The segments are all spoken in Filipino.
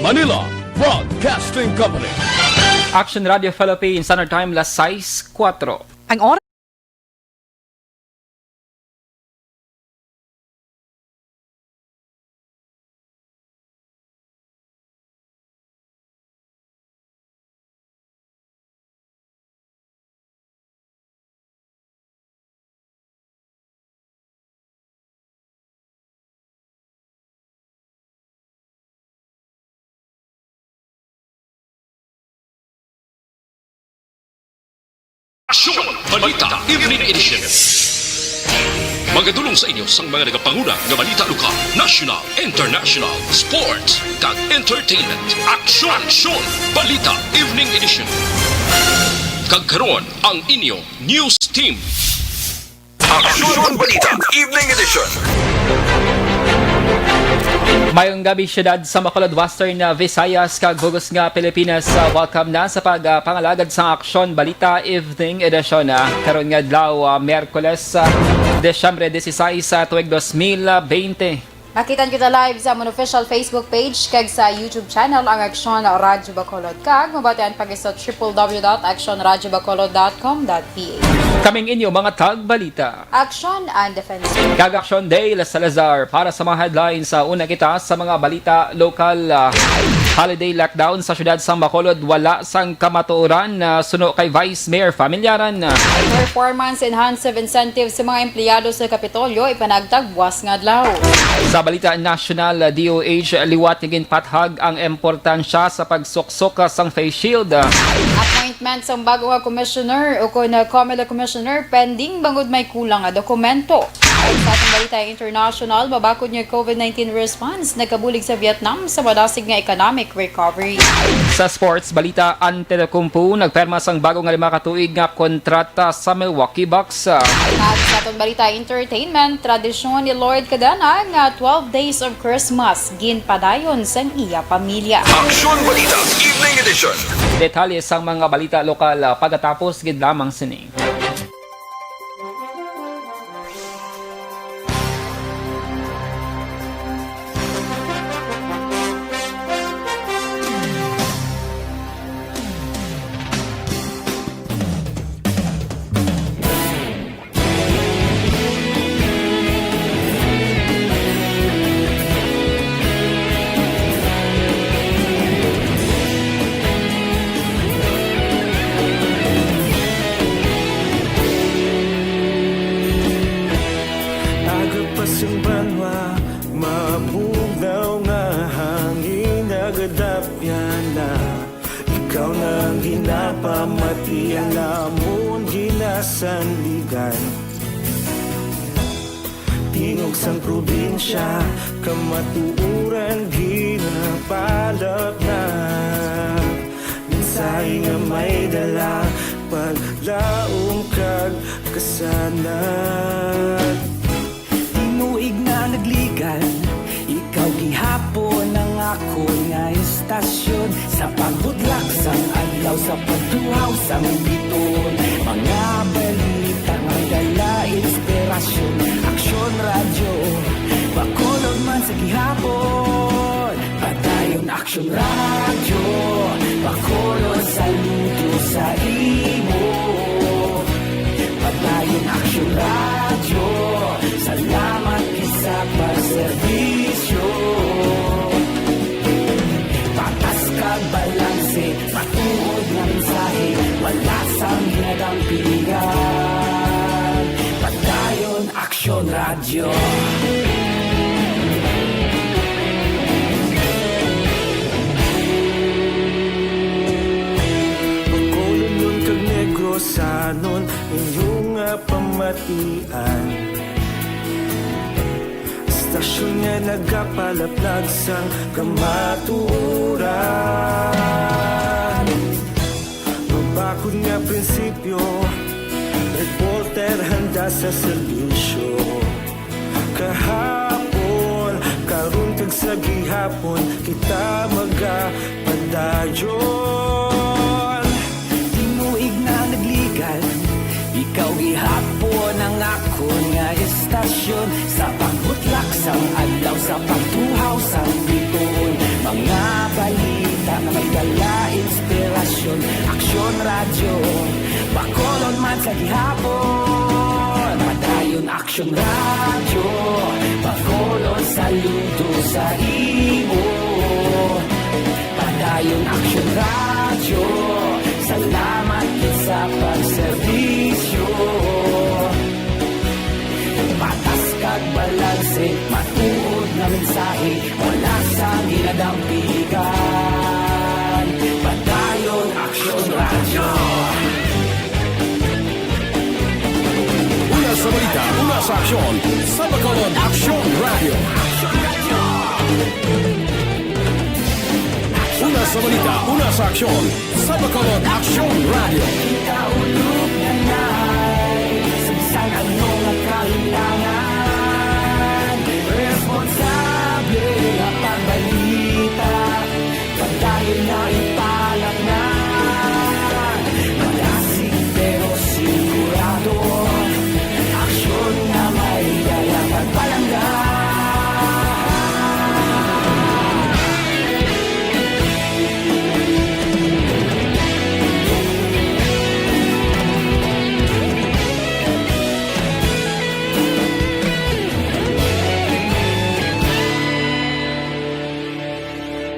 Manila Broadcasting Company. Action Radio Philippines, Standard Time, 6:04. Ang oras Aksyon! Balita Evening Edition. Magadulong sa inyo sang mga nagapanguna nga balita lokal, national, international, sports, kag entertainment. Aksyon! Balita Evening Edition. Kag karon ang inyo news team. Aksyon Balita Evening Edition. Mayong gabi syudad sa Bacolod, Western Visayas, kag Bugos nga Pilipinas. Welcome na sa pagpangalagad sa Aksyon Balita Evening Edition. Karon nga adlaw, Miyerkules, Desyembre 16, tuig 2020. Makitan kita live sa among official Facebook page kag sa YouTube channel ang Aksyon Radyo Bacolod. Kag mabatian pag sa www.actionradyobacolod.com.ph. Kaming inyo mga tagbalita. Action and Defense. Kag Aksyon Day Salazar para sa mga headlines sa una kita sa mga balita lokal. Holiday lockdown sa syudad sa Bacolod, wala sang kamatuoran na suno kay Vice Mayor Familyaran. Performance enhanced incentives sa mga empleyado sa Kapitolyo ipanagtag buwas nga adlaw. Sa balita national, DOH liwatigin pathag ang importansya sa pagsuksok sang face shield. Appointment sa bago nga commissioner o kung COMELEC commissioner pending bangod may kulang nga dokumento. Sa atong balita international, babakod niya COVID-19 response nagkabulig sa Vietnam sa madasig nga economic recovery. Sa sports balita, Antetokounmpo nagperma sang bago nga 5 katuig nga kontrata sa Milwaukee Bucks. At sa atong balita entertainment, tradisyon ni Lord Cadana nga 12 days of Christmas ginpadayon sa iya pamilya. Aksyon Balita Evening Edition. Detalye sang mga balita lokal pagkatapos gid lamang sining. Agapasang banwa, mabugaw nga hangin agadapyan na. Ikaw nang ginapamati ang lamon ginasanligan. Tingog sang probinsya, kamatuuran ginapalap na. Minsay nga may dala, paglaong kag kasanat. Tinuig na nagligan, ikaw gihapon ang ako nga istasyon. Sa pagbudlak sang adlaw, sa pagtuhaw sang biton. Mga balita nga dala inspirasyon. Aksyon Radyo, Bacolod man sa gihapon. Padayon Aksyon Radyo, Bacolod saludo sa imo. Padayon Aksyon Radyo, salamat isa pagserbisyo. Patas kag balanse, matuod nga mensahe, wala sang hinadang pilihan. Padayon Aksyon Radyo. Bacolod nun kag Negrosanon, inyong pamatian. Stasyon nga nagapalaplag sang kamaturan. Mabakod nga prinsipyo, reporter handa sa serbisyo. Kahapon, karon kag sa gihapon, kita magapadayon. Tinuig na nagligan, ikaw gihapon ang ako nga istasyon. Sa pagbutlak sang adlaw, sa pagtuhaw sang biton. Mga balita na may dala inspirasyon. Aksyon radyo, Bacolod man sa gihapon. Padayon aksyon radyo, Bacolod saludo sa imo. Padayon aksyon radyo, salamat sa pagserbisyo. Patas kag balanse, matuod na mensahe, wala sa ginadampigan. Padayon aksyon radyo. Una sa balita, una sa aksyon, sa Bacolod Aksyon Radio. Una sa balita, una sa aksyon, sa Bacolod Aksyon Radio. Kaulog na na'y sagsang anong nakailangan. Responsable na pagbalita, pagdayon na ipalat na. Malasig pero sigurado, aksyon na may dala pagpalanggan.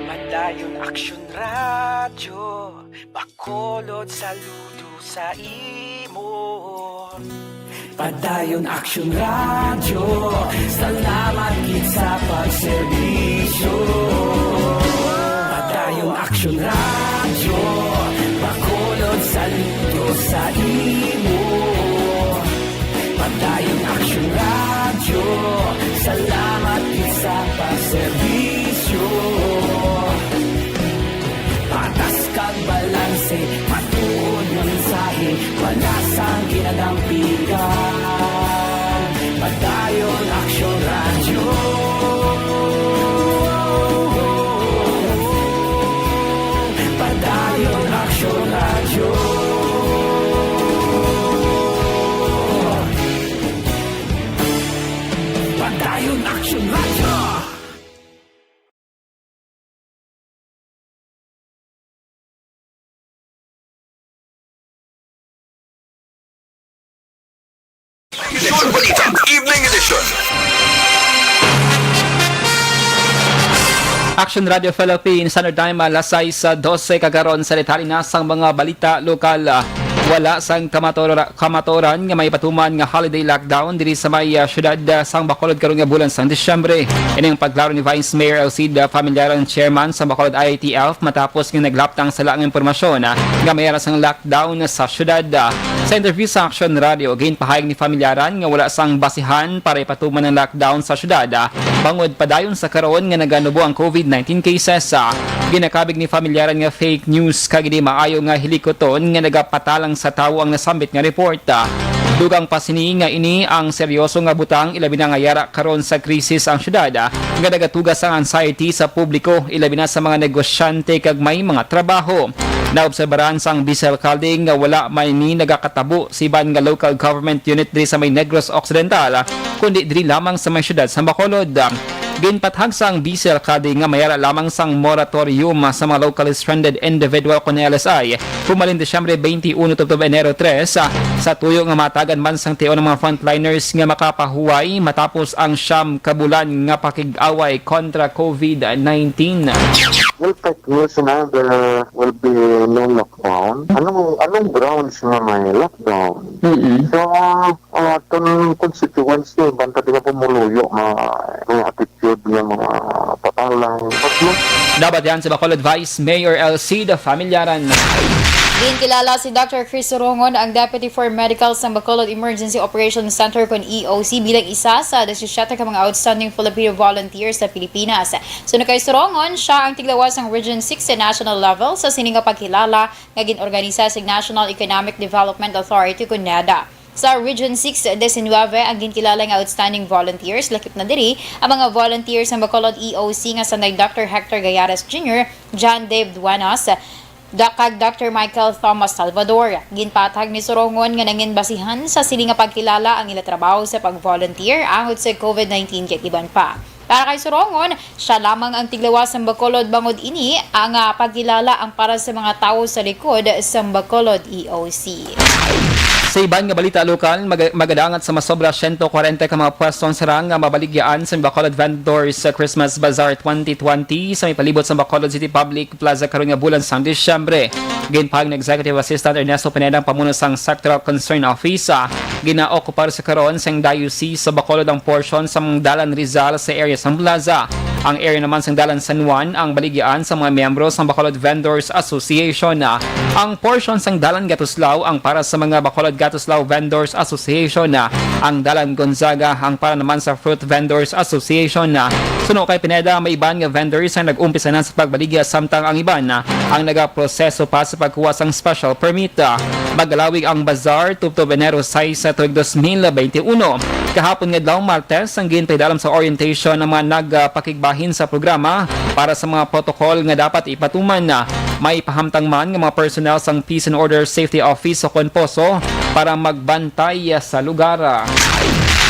Padayon aksyon radyo, Bacolod saludo sa imo. Padayon aksyon radyo, salamat gid sa pagserbisyo. Padayon aksyon radyo, Bacolod saludo sa imo. Padayon aksyon radyo, salamat gid sa pagserbisyo. Patas kag balanse, matuod ng mensahe, wala sang ginadampigan. Padayon aksyon radyo. Padayon aksyon radyo. Padayon aksyon radyo. Aksyon Balita, Evening Edition. Action Radio Philippines, Standard Time, alas 6:12 kagaron sa detalye na sang mga balita lokal. Wala sang kamatoran nga may patuman nga holiday lockdown diri sa may syudad sang Bacolod karon nga bulan sang Disyembre. Ini ang paglaro ni Vice Mayor Alcide Familiaran, Chairman sa Bacolod IATF, matapos nga naglaptang sa laang impormasyon nga mayara sang lockdown sa syudad. Sa interview sa Action Radio, ginpahayag ni Familiaran nga wala sang basihan para ipatuman ng lockdown sa syudad. Bangod padayon sa karon nga naganubo ang COVID-19 cases. Ginakabig ni Familiaran nga fake news kag di maayo nga hilikoton nga nagapatalang sa tawo ang nasambit nga report. Dugang pasini nga ini ang seryoso nga butang ilabi na nga yara karon sa krisis ang syudad nga nagatugas ang anxiety sa publiko ilabi na sa mga negosyante kag may mga trabaho. Naobserbaran sang Vice Alcalde nga wala may ni nagakatabo siban nga local government unit diri sa may Negros Occidental kundi diri lamang sa may syudad sa Bacolod. Ginpathag sang Vice Alcalde nga mayara lamang sang moratorium sa mga locally stranded individual kon LSI pumalin Disyembre 21 to Enero 3 sa tuyo nga matagan man sang tiyo ng mga frontliners nga makapahuway matapos ang siyam kabulan nga pakig-away kontra COVID-19. Well, technically na there will be no lockdown. Anong grounds na may lockdown? So, itong constituency, banta din na pumuluyo mga attitude ng mga patalang. Dapat yan si Bacolod Vice Mayor Alcide Familiaran. Ginkilala si Dr. Chris Sorongon, ang Deputy for Medical sa Bacolod Emergency Operations Center kon EOC bilang isa sa 17 ka mga outstanding Filipino volunteers sa Pilipinas. So kay Sorongon, siya ang tiglawas ng Region 6 sa national level sa sininga pagkilala nga ginorganisa sa National Economic Development Authority kon NEDA. Sa Region 6, 19 ang ginkilala nga outstanding volunteers. Lakip na diri ang mga volunteers ng Bacolod EOC nga sanay Dr. Hector Gayares Jr., John Dave Duanas, kag Dr. Michael Thomas Salvador. Ginpatag ni Sorongon nga nangin basihan sa sili nga pagkilala ang ila trabaho sa pag-volunteer angod sa COVID-19 kay iban pa. Para kay Sorongon, siya lamang ang tiglawas ng Bacolod bangod ini ang pagkilala ang para sa mga tao sa likod sa Bacolod EOC. Sa iban nga balita lokal, magadangat sa masobra 140 ka mga pwestong sarang nga mabaligyan sa Bacolod Vendors sa Christmas Bazaar 2020 sa may palibot sa Bacolod City Public Plaza karon nga bulan sang Disyembre. Ginpag na Executive Assistant Ernesto Pineda ang pamuno sang Sectoral Concern Office, ginaokupar sa karon sang Diocese sa Bacolod ang portion sa Dalan Rizal sa area sang plaza. Ang area naman sang Dalan San Juan ang baligyan sa mga miyembro sa Bacolod Vendors Association. Ang portion sang Dalan Gatuslao ang para sa mga Bacolod Gatuslao Vendors Association. Ang Dalan Gonzaga ang para naman sa Fruit Vendors Association. Suno kay Pineda, may iban nga vendors ang nag-umpisa na sa pagbaligya samtang ang iban ang nagaproseso pa sa pagkuha sang special permit. Magalawig ang bazaar tubtob Enero 6 sa tuig 2021. Kahapon nga daw Martes ang ginpaidalam sa orientation ng mga nagpakigbahin sa programa para sa mga protocol nga dapat ipatuman. May pahamtang man ng mga personnel sang Peace and Order Safety Office sa Conposo para magbantay sa lugar.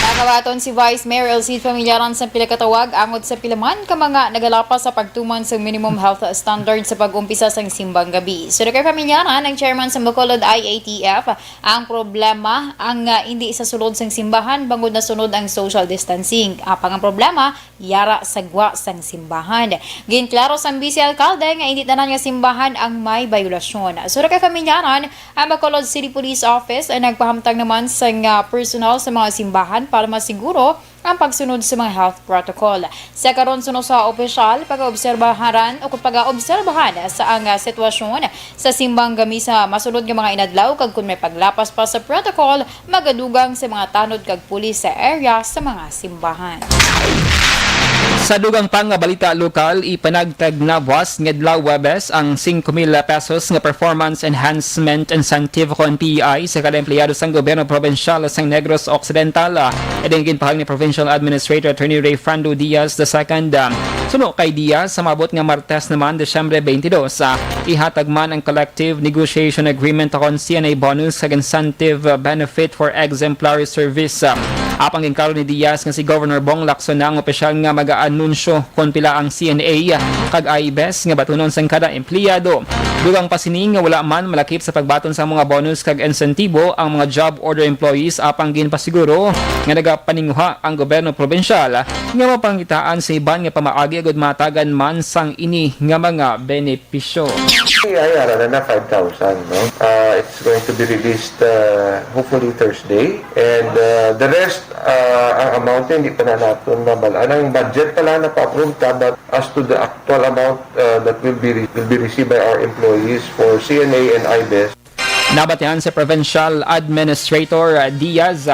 Nakawaton si Vice Mayor Elcid Familyaran sa pilakatawag angod sa pilaman ka mga nagalapas sa pagtuman sa minimum health standard sa pag-umpisa sa simbang gabi. So kay Familyaran, ang chairman sa Bacolod IATF, ang problema ang hindi sa sulod sang simbahan bangod na sunod ang social distancing. Apang ang problema, yara sagwa sang simbahan. Ginklaro sang Vice Alcalde nga hindi tanan nga simbahan ang may bayulasyon. So kay Familyaran, ang Bacolod City Police Office ay nagpahamtang naman sa personal sa mga simbahan para masiguro ang pagsunod sa mga health protocol. Sa karon suno sa opisyal, pag-obserbahan o pag-obserbahan sa ang sitwasyon sa simbang gami sa masunod nga mga inadlaw kag kung may paglapas pa sa protocol, magadugang sa mga tanod kag pulis sa area sa mga simbahan. Sa dugang pang nga balita lokal, ipanagtag na buwas ngedlaw Webes ang 5,000 pesos nga performance enhancement incentive kon PEI sa kada empleyado sang gobyerno probensyal sang Negros Occidental. Edeng ginpahag ni Provincial Administrator Attorney Ray Fernando Diaz II. Suno kay Diaz, sa mabot nga Martes naman Desyembre 22, ihatag man ang collective negotiation agreement kon CNA bonus kag incentive benefit for exemplary service. Apang ginkaro ni Diaz nga si Governor Bong Lacson ang opisyal nga mag-aanunsyo kung pila ang CNA kag IBES nga batunon sang kada empleyado. Dugang pasining nga wala man malakip sa pagbaton sa mga bonus kag insentibo ang mga job order employees apang ginpasiguro nga nagapaninguha ang gobyerno probensyal nga mapangitaan sa iban nga pamaagi agud matagan man sang ini nga mga benepisyo. IRR na 5,000, no? It's going to be released hopefully Thursday, and the rest ang amount hindi pa na natin nabalaan. Ang budget pala na pa-approve but as to the actual amount that will be received by our employees for CNA and IBES. Nabatihan sa Provincial Administrator Diaz.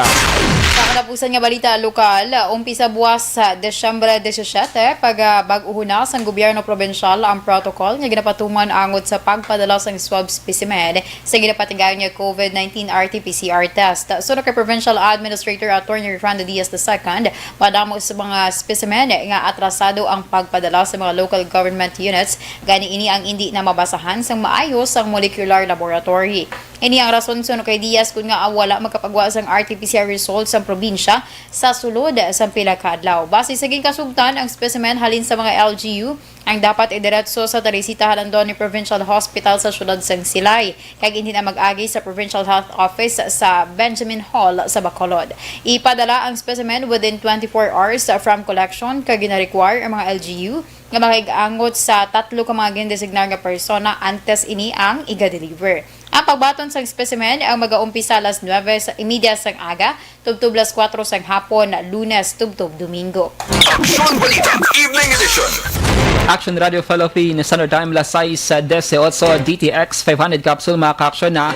Sa katapusan nga balita lokal, umpisa buwas sa Desyembre 17, bag-uhuna sang gobyerno probensyal ang protocol nga ginapatuman angot sa pagpadala sang swab specimen sa ginapatigayon nga COVID-19 RT-PCR test. So kay Provincial Administrator Attorney Fernando Diaz II, padamo sa mga specimen nga atrasado ang pagpadala sa mga local government units, gani ini ang hindi na mabasahan sang maayos ang molecular laboratory. Ini ang rason suno kay Diaz kung nga wala magkapagwa sang RT-PCR results sa probinsya sa sulod sa pila ka adlaw. Base sa ginkasugtan, ang specimen halin sa mga LGU ang dapat idiretso sa Teresita Halandon ni Provincial Hospital sa syudad sang Silay, kag hindi na mag-agi sa Provincial Health Office sa Benjamin Hall sa Bacolod. Ipadala ang specimen within 24 hours from collection, kag gina-require ang mga LGU nga makigangot sa 3 ka mga gindesignar nga persona antes ini ang iga-deliver. Ang pagbaton sang specimen ang mag-aumpisa alas 9:30 sang aga, tubtub alas 4 sang hapon, Lunes tubtub Domingo. Aksyon Balita Evening Edition. Action Radio Philippines Standard Time alas 6:18 DTX 500 capsule mga ka-aksyon na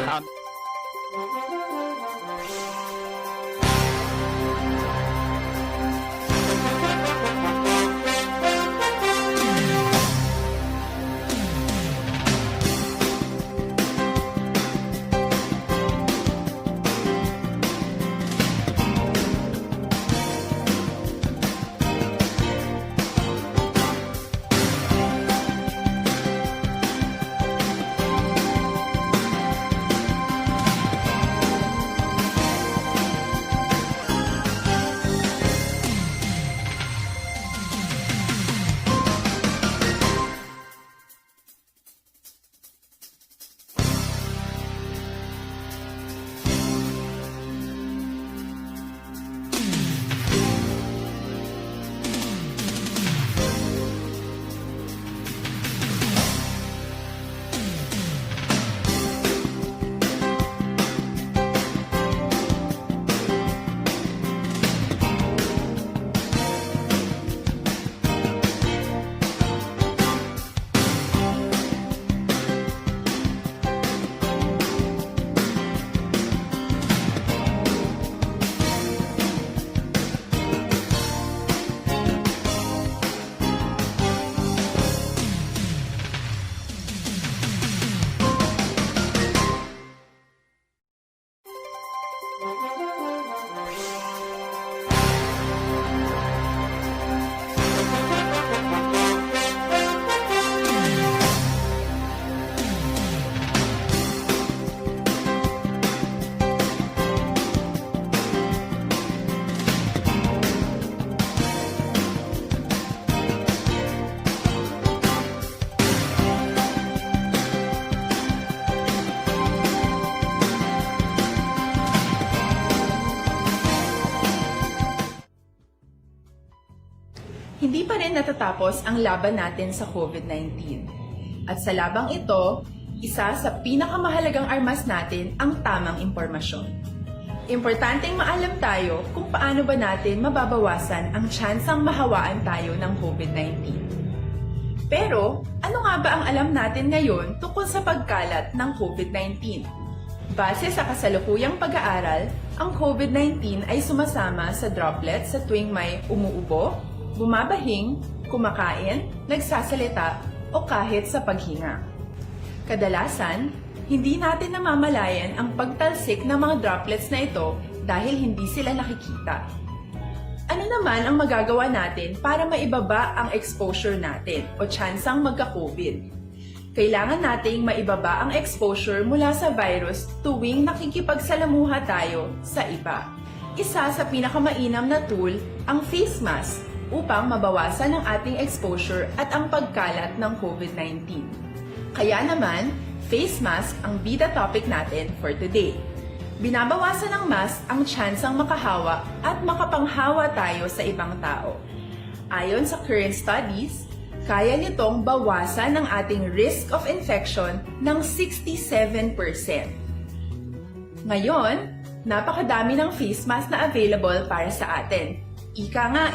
hindi pa rin natatapos ang laban natin sa COVID-19. At sa labang ito, isa sa pinakamahalagang armas natin ang tamang impormasyon. Importanteng maalam tayo kung paano ba natin mababawasan ang tsansang mahawaan tayo ng COVID-19. Pero, ano nga ba ang alam natin ngayon tungkol sa pagkalat ng COVID-19? Base sa kasalukuyang pag-aaral, ang COVID-19 ay sumasama sa droplets sa tuwing may umuubo, bumabahing, kumakain, nagsasalita, o kahit sa paghinga. Kadalasan, hindi natin namamalayan ang pagtalsik ng mga droplets na ito dahil hindi sila nakikita. Ano naman ang magagawa natin para maibaba ang exposure natin o tsansang magka-COVID? Kailangan nating maibaba ang exposure mula sa virus tuwing nakikipagsalamuha tayo sa iba. Isa sa pinakamainam na tool ang face mask upang mabawasan ang ating exposure at ang pagkalat ng COVID-19. Kaya naman, face mask ang bida topic natin for today. Binabawasan ng mask ang tsansang makahawa at makapanghawa tayo sa ibang tao. Ayon sa current studies, kaya nitong bawasan ang ating risk of infection ng 67%. Ngayon, napakadami ng face mask na available para sa atin. Ika nga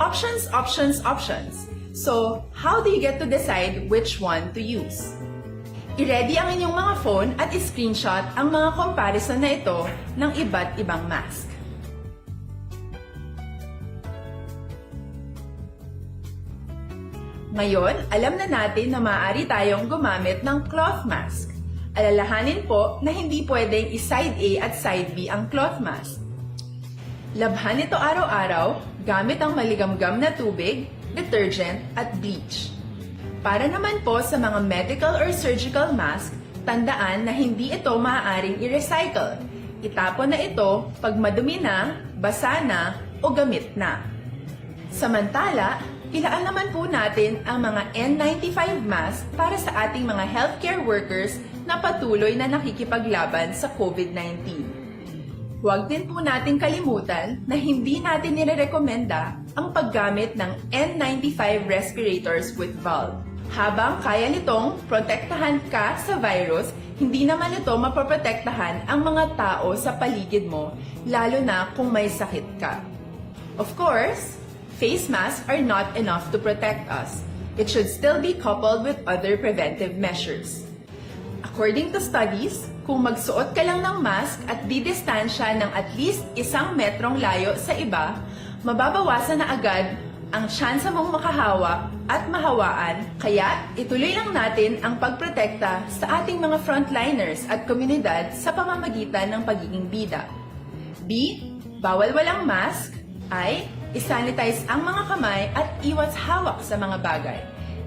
options, options, options. So, how do you get to decide which one to use? I-ready ang inyong mga phone at i-screenshot ang mga comparison na ito ng iba't ibang mask. Ngayon, alam na natin na maaari tayong gumamit ng cloth mask. Alalahanin po na hindi pwedeng i-side A at side B ang cloth mask. Labhan ito araw-araw gamit ang maligamgam na tubig, detergent at bleach. Para naman po sa mga medical or surgical mask, tandaan na hindi ito maaaring i-recycle. Itapon na ito pag madumi na, basa na o gamit na. Samantala, ilaan naman po natin ang mga N95 mask para sa ating mga healthcare workers na patuloy na nakikipaglaban sa COVID-19. Huwag din po natin kalimutan na hindi natin nirerekomenda ang paggamit ng N95 respirators with valve. Habang kaya nitong protektahan ka sa virus, hindi naman ito mapoprotektahan ang mga tao sa paligid mo, lalo na kung may sakit ka. Of course, face masks are not enough to protect us. It should still be coupled with other preventive measures. According to studies, kung magsuot ka lang ng mask at didistansya ng at least 1 metrong layo sa iba, mababawasan na agad ang tsansa mong makahawa at mahawaan, kaya ituloy lang natin ang pagprotekta sa ating mga frontliners at komunidad sa pamamagitan ng pagiging bida. B. Bawal walang mask. I. Isanitize ang mga kamay at iwas hawak sa mga bagay.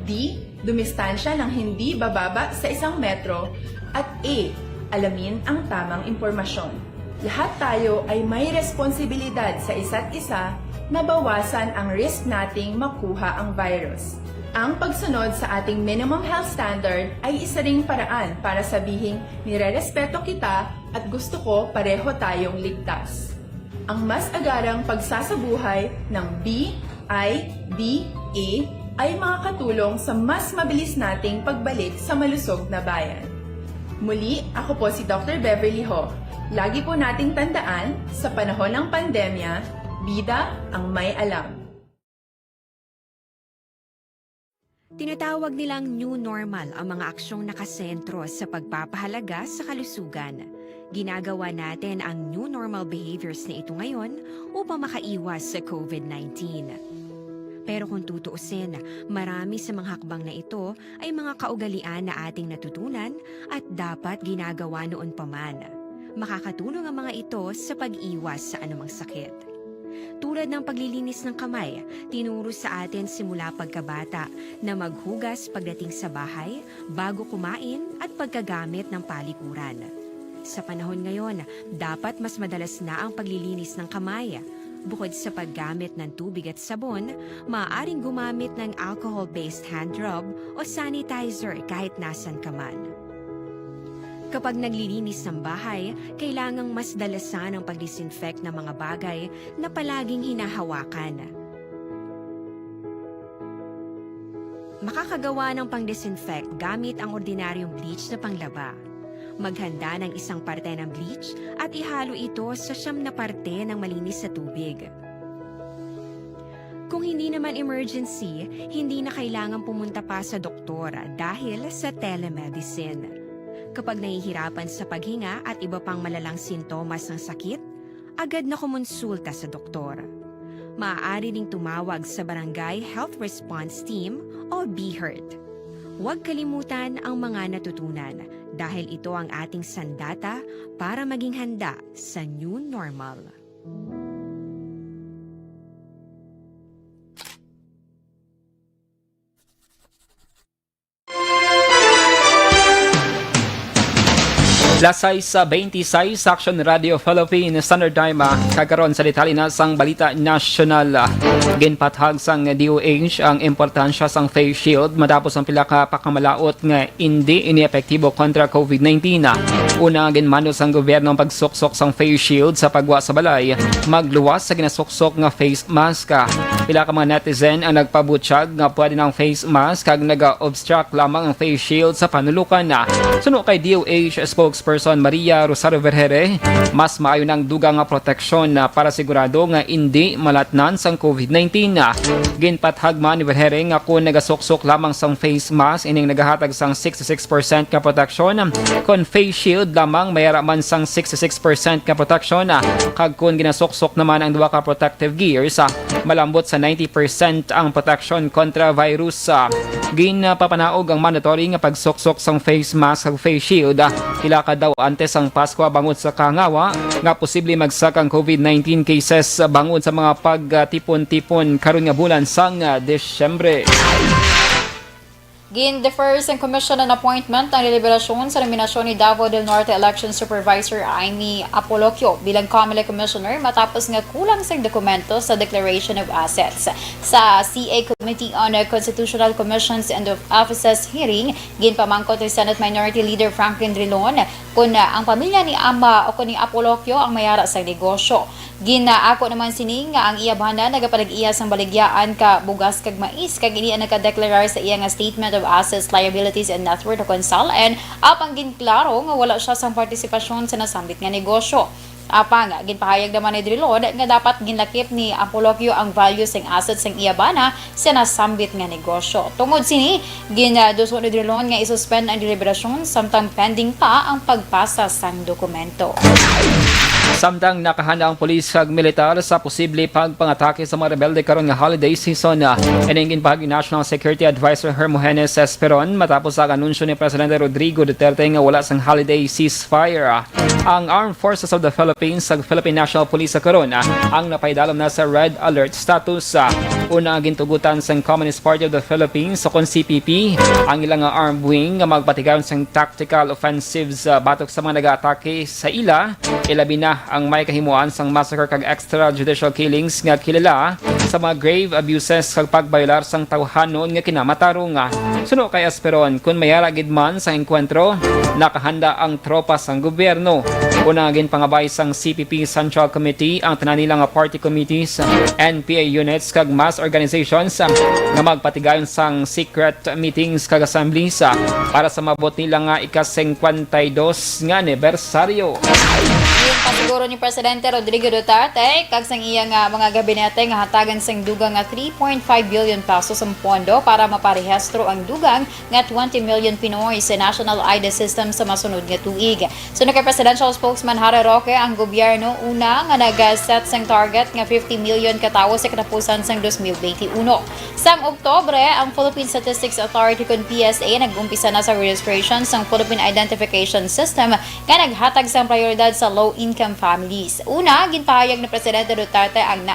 D. Dumistansya ng hindi bababa sa 1 metro. At A. Alamin ang tamang impormasyon. Lahat tayo ay may responsibilidad sa isa't isa na bawasan ang risk nating makuha ang virus. Ang pagsunod sa ating minimum health standard ay isa ring paraan para sabihing nirerespeto kita at gusto ko pareho tayong ligtas. Ang mas agarang pagsasabuhay ng BIDA ay makakatulong sa mas mabilis nating pagbalik sa malusog na bayan. Muli, ako po si Dr. Beverly Ho. Lagi po nating tandaan, sa panahon ng pandemya, bida ang may alam. Tinatawag nilang new normal ang mga aksyong nakasentro sa pagpapahalaga sa kalusugan. Ginagawa natin ang new normal behaviors na ito ngayon upang makaiwas sa COVID-19. Pero kung tutuusin, marami sa mga hakbang na ito ay mga kaugalian na ating natutunan at dapat ginagawa noon pa man. Makakatulong ang mga ito sa pag-iwas sa anumang sakit. Tulad ng paglilinis ng kamay, tinuro sa atin simula pagkabata na maghugas pagdating sa bahay, bago kumain at pagkagamit ng palikuran. Sa panahon ngayon, dapat mas madalas na ang paglilinis ng kamay. Bukod sa paggamit ng tubig at sabon, maaaring gumamit ng alcohol-based hand rub o sanitizer kahit nasan ka man. Kapag naglilinis ng bahay, kailangang mas dalasan ang pag-disinfect ng mga bagay na palaging hinahawakan. Makakagawa ng pang-disinfect gamit ang ordinaryong bleach na panglaba. Maghanda ng isang parte ng bleach at ihalo ito sa 9 na parte ng malinis na tubig. Kung hindi naman emergency, hindi na kailangan pumunta pa sa doktor dahil sa telemedicine. Kapag nahihirapan sa paghinga at iba pang malalang sintomas ng sakit, agad na kumonsulta sa doktor. Maaari ding tumawag sa Barangay Health Response Team o BHERT. Huwag kalimutan ang mga natutunan dahil ito ang ating sandata para maging handa sa new normal. Lasay sa 26 Action Radio Philippines Standard Time kagaron sa detalye na sang balita nasyonal. Ginpathag sang DOH ang importansya sang face shield matapos ang pila ka pakamalaot nga hindi iniepektibo kontra COVID-19. Una ginmando sang gobyerno ang pagsuksok sang face shield sa pagwa sa balay, magluwas sa ginasuksok nga face mask. Pila ka mga netizen ang nagpabutsyag nga pwede ng face mask kag naga-obstruct lamang ang face shield sa panulukan. Suno kay DOH spokesperson Maria Rosario Vergere, mas maayo ng dugang nga proteksyon para sigurado nga hindi malatnan sang COVID-19. Ginpathag man ni Vergere nga kung nagasuksok lamang sang face mask ining nagahatag sang 66% ka proteksyon, kung face shield lamang mayara man sang 66% ka proteksyon, kag kung ginasuksok naman ang duwa ka protective gears, malambot sa 90% ang protection kontra virus. Ginpapanaog ang mandatory nga pagsuksok sang face mask ug face shield hilaka daw antes ang Pasko bangod sa kangawa nga posible magsak ang COVID-19 cases bangod sa mga pagtipon-tipon karon nga bulan sang Desyembre. Gin-defer sa Commission on Appointment ang deliberasyon sa nominasyon ni Davao del Norte Election Supervisor Amy Apolloquio bilang COMELEC Commissioner matapos nga kulang sa dokumento sa Declaration of Assets. Sa CA Committee on Constitutional Commissions and of Offices hearing, ginpamangkot ni Senate Minority Leader Franklin Drilon kung ang pamilya ni Ama o kung ni Apolloquio ang mayara sa negosyo. Ginaako naman sini nga ang iya banda nagapalag-iya sang baligyaan ka bugas kag mais kag ini ang nakadeklarar sa iya nga Statement of Assets, Liabilities and Net Worth o CONSAL and apang ginklaro nga wala siya sang partisipasyon sa nasambit nga negosyo. Apang ginpahayag naman ni Drilon nga dapat ginlakip ni Apolloquio ang value sang assets sang iya bana sa nasambit nga negosyo. Tungod sini, ginaduso ni Drilon nga isuspend ang deliberasyon samtang pending pa ang pagpasa sang dokumento. Samtang nakahanda ang pulis kag militar sa posible pagpangatake sa mga rebelde karon nga holiday season. Iningin pa ni National Security Advisor Hermogenes Esperon matapos ang anunsyo ni Presidente Rodrigo Duterte nga wala sang holiday ceasefire. Ang Armed Forces of the Philippines sa Philippine National Police karon ang napaidalom na sa red alert status. Una gintugutan sa Communist Party of the Philippines sa CPP ang ilang armed wing nga magpatigayon sa tactical offensives batok sa mga nag-atake sa ila, ilabi na ang may kahimuan sang massacre kag extrajudicial killings nga kilala sa mga grave abuses kag pagbayolar sang tawhanon nga kinamatarong. Suno kay Esperon, kung mayara gid man sa enkwentro, nakahanda ang tropa sang gobyerno. Una ginpangabay sang CPP Central Committee ang tanan nilang party committees, NPA units kag mass organizations nga magpatigayon sang secret meetings kag assemblies para sa mabot nila nga ika-52 nga anibersaryo. Pasiguro ni Presidente Rodrigo Duterte kag sang iya nga mga gabinete nga hatagan sang dugang nga 3.5 billion pesos ang pondo para maparehistro ang dugang nga 20 million Pinoy sa National ID System sa masunod nga tuig. Sunod kay Presidential Spokesman Harry Roque, ang gobyerno una nga nag-set sang target nga 50 million katawo sa katapusan sang 2021. Sang Oktobre, ang Philippine Statistics Authority kun PSA nag-umpisa na sa registration sang Philippine Identification System nga naghatag sang prioridad sa low-income families. Una, ginpahayag ni Presidente Duterte ang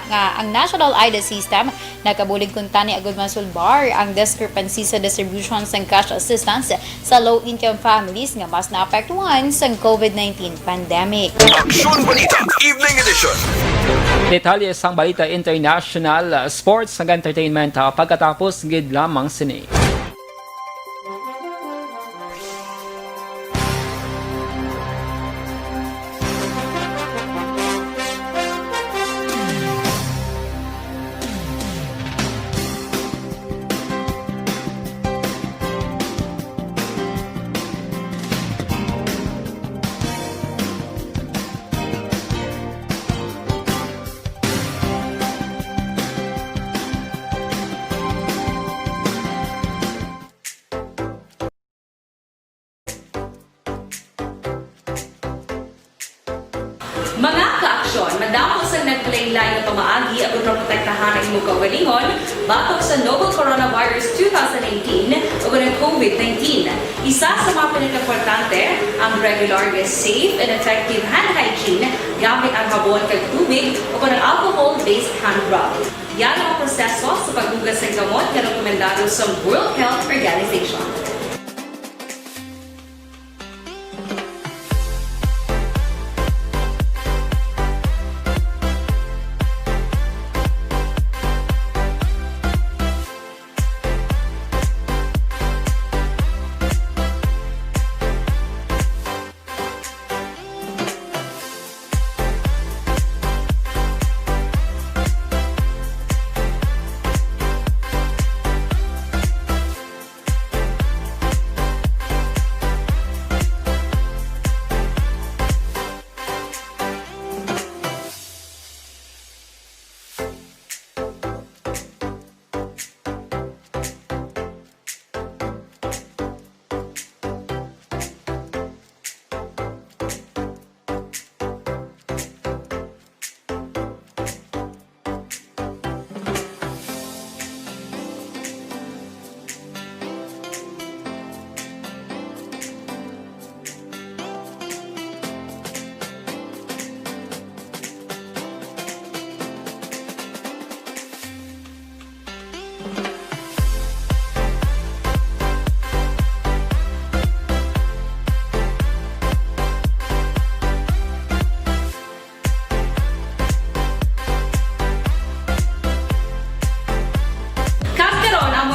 National ID System nakabulig kung tani agud masulbar ang discrepancy sa distribution sang cash assistance sa low-income families nga mas naapektuhan sang COVID-19 pandemic. Aksyon Balita Evening Edition. Detalye sang balita international, sports ug entertainment pagkatapos gid lamang sini. madamos ang nagpalaylay na pamaagi at protektahan ang imong kaugalingon batok sa novel coronavirus 2018 o ng COVID-19. Isa sa mga pinaka-importante ang regular, safe, and effective hand hygiene gamit ang habon kag tubig o ng alcohol-based hand rub. Yan ang proseso sa paghugas ng gamot na rekomendado sa World Health Organization.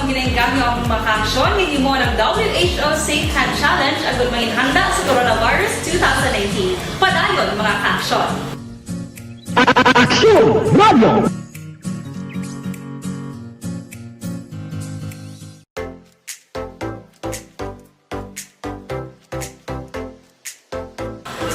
Ginagamit ang makaksyon ng mo ng WHO Safe Hand Challenge agad mahinhanda sa coronavirus 2019. Padayon mga kaksyon. Aksyon Radio!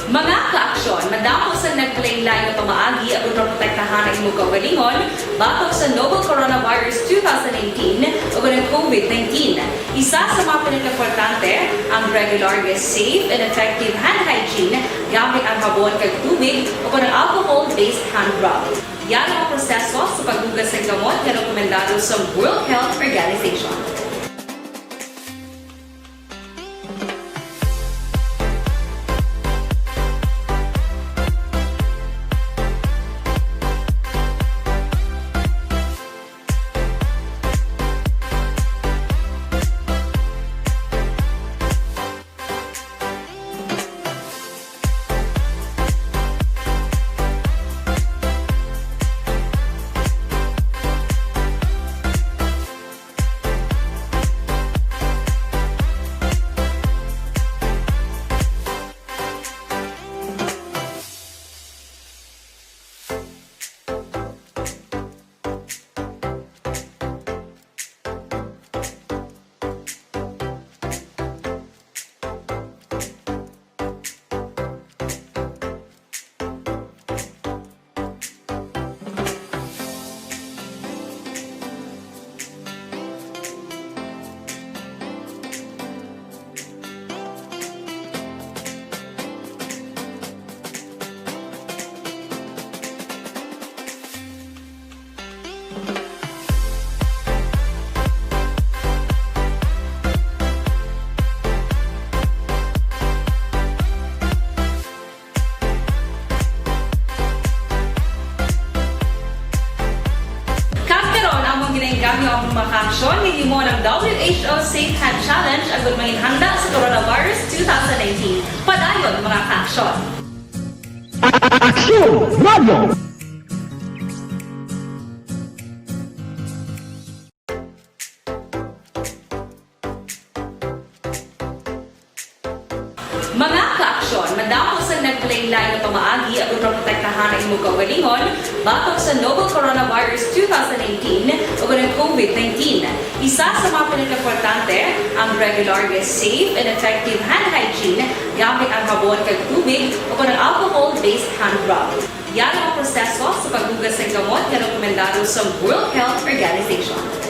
Mga kaaksyon, madamos ang nagpalaylay na pamaagi at protektahan ang imong kaugalingon batok sa novel coronavirus 2018 o ng COVID-19. Isa sa mga pinaka-importante ang regular, safe, and effective hand hygiene gamit ang habon kag tubig o ng alcohol-based hand rub. Yan ang proseso sa paghugas ng gamot na rekomendado sa World Health Organization. Ginagamit ang makaksyon ng mo ng WHO Safe Hand Challenge agad mahinhanda sa coronavirus 2019. Padayon mga kaaksyon. Aksyon Radio! Mga kaaksyon, madamos ang nagpalaylay na pamaagi at protektahan ang imong kaugalingon batok sa novel coronavirus 2018 o ng COVID-19. Isa sa mga pinaka-importante ang regular, safe, and effective hand hygiene gamit ang habon kag tubig o ng alcohol-based hand rub. Yan ang proseso sa paghugas ng gamot na rekomendado sa World Health Organization.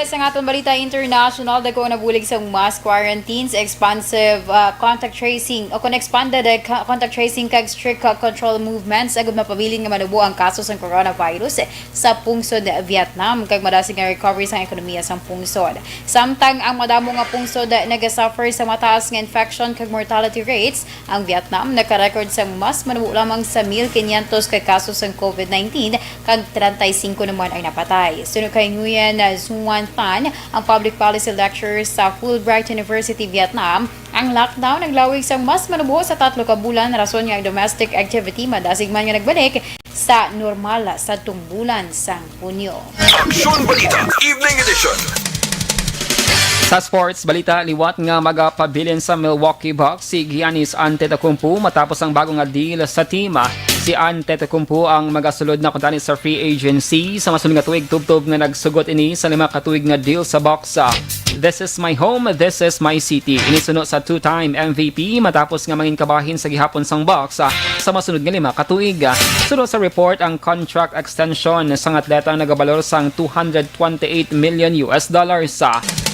Samtala sa aton balita international, dako na bulig sa mass quarantines, expansive contact tracing o kung expanded contact tracing kag strict control movements agud mapabilin nga manubo ang kaso sa coronavirus sa pungsod Vietnam kag madasig nga recovery sa ekonomiya sa pungsod. Samtang ang madamo nga pungsod nagasuffer sa mataas nga infection kag mortality rates, ang Vietnam naka-record sa mas manubo lamang sa 1,500 ka kaso sa COVID-19 kag 35 naman ang napatay. Sunod kay Nguyen Xuan Tan, ang public policy lecturer sa Fulbright University, Vietnam, ang lockdown naglawig sa mas manubo sa 3 ka bulan rason nga ang domestic activity madasig man nga nagbalik sa normal sa tungbulan sa Hunyo. Aksyon Balita Evening Edition. Sa sports balita, liwat nga magapabilin sa Milwaukee Bucks si Giannis Antetokounmpo matapos ang bagong nga deal sa team. Si Antetokounmpo ang magasulod na kuntani sa free agency sa masunod nga tuig tubtob nga nagsugot ini sa 5 ka tuig nga deal sa Bucks. This is my home, this is my city. Inisuno sa 2-time MVP matapos nga mangin kabahin sa gihapon sang Bucks sa masunod nga 5 ka tuig. Sunod sa report ang contract extension sang atleta nagabalor sang $228 million.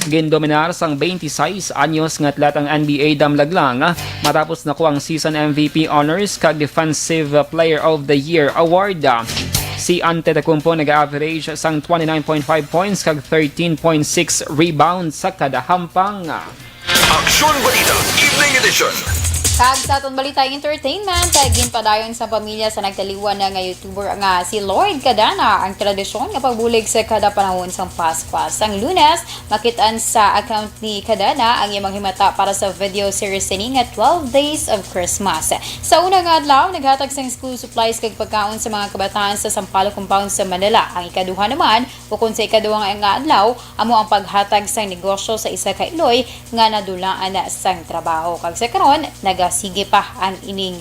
Gindominar sang 26 anyos nga atletang NBA damlaglang matapos nakuha ang season MVP honors kag Defensive Player of the Year award. Si Antetokounmpo nag-average sang 29.5 points kag 13.6 rebounds sa kada hampang. Aksyon Balita Evening Edition. Kag sa aton balita entertainment, ginpadayon sa pamilya sa nagtaliwan na nga YouTuber nga si Lloyd Cadana ang tradisyon nga pagbulig sa kada panahon sang Pasko. Sang Lunes, makitaan sa account ni Cadana ang iyang himata para sa video series ni nga 12 Days of Christmas. Sa unang adlaw, naghatag sang school supplies kag pagkaon sa mga kabataan sa Sampalo Compound sa Manila. Ang ikaduha naman, bukod sa ikaduhang nga adlaw, amo ang paghatag sang negosyo sa isa ka iloy nga nadulaan sang trabaho. Kag sa karon, sige pa ang ining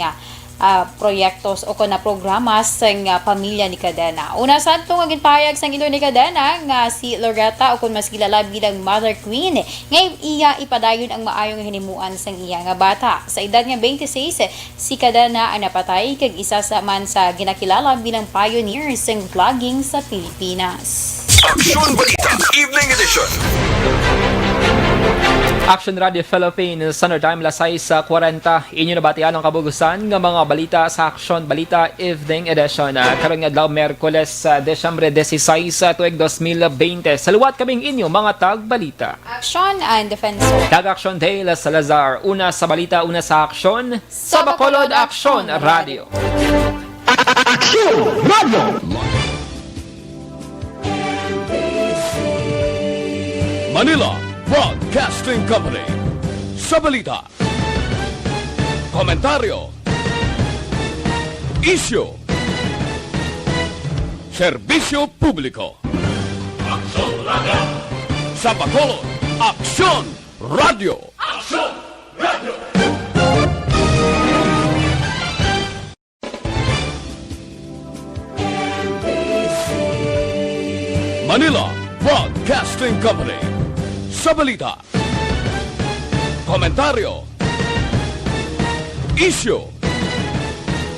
proyektos o na programa sa pamilya ni Cadena. Una sa ito nga ginpahayag sa ilo ni Cadena nga si Loretta o kung mas kilala bilang Mother Queen. Ngayon iya ipadayon ang maayong hinimuan sa iya nga bata. Sa edad nga 26, si Cadena ang napatay kag isa sa man sa ginakilala bilang pioneer sa vlogging sa Pilipinas. Aksyon Balita Evening Edition. Action Radio Philippines, Standard Time, alas 6:40. Inyo nabatian ang kabugusan ng mga balita sa Action Balita Evening Edition. Karon nga adlaw Miyerkules, Desyembre 16, tuig 2020. Saluwat kaming inyo mga tag-balita. Action and Defensor. Tag-Action Dale Salazar. Una sa balita, una sa aksyon. Sa Bacolod Action Radio. Action Radio. Manila Broadcasting Company. Sa balita, komentaryo, issue, serbisyo publiko. Aksyon Radio. Sa Bacolod, Aksyon Radio. Aksyon Radio. Manila Broadcasting Company. Sa balita, komentaryo, issue,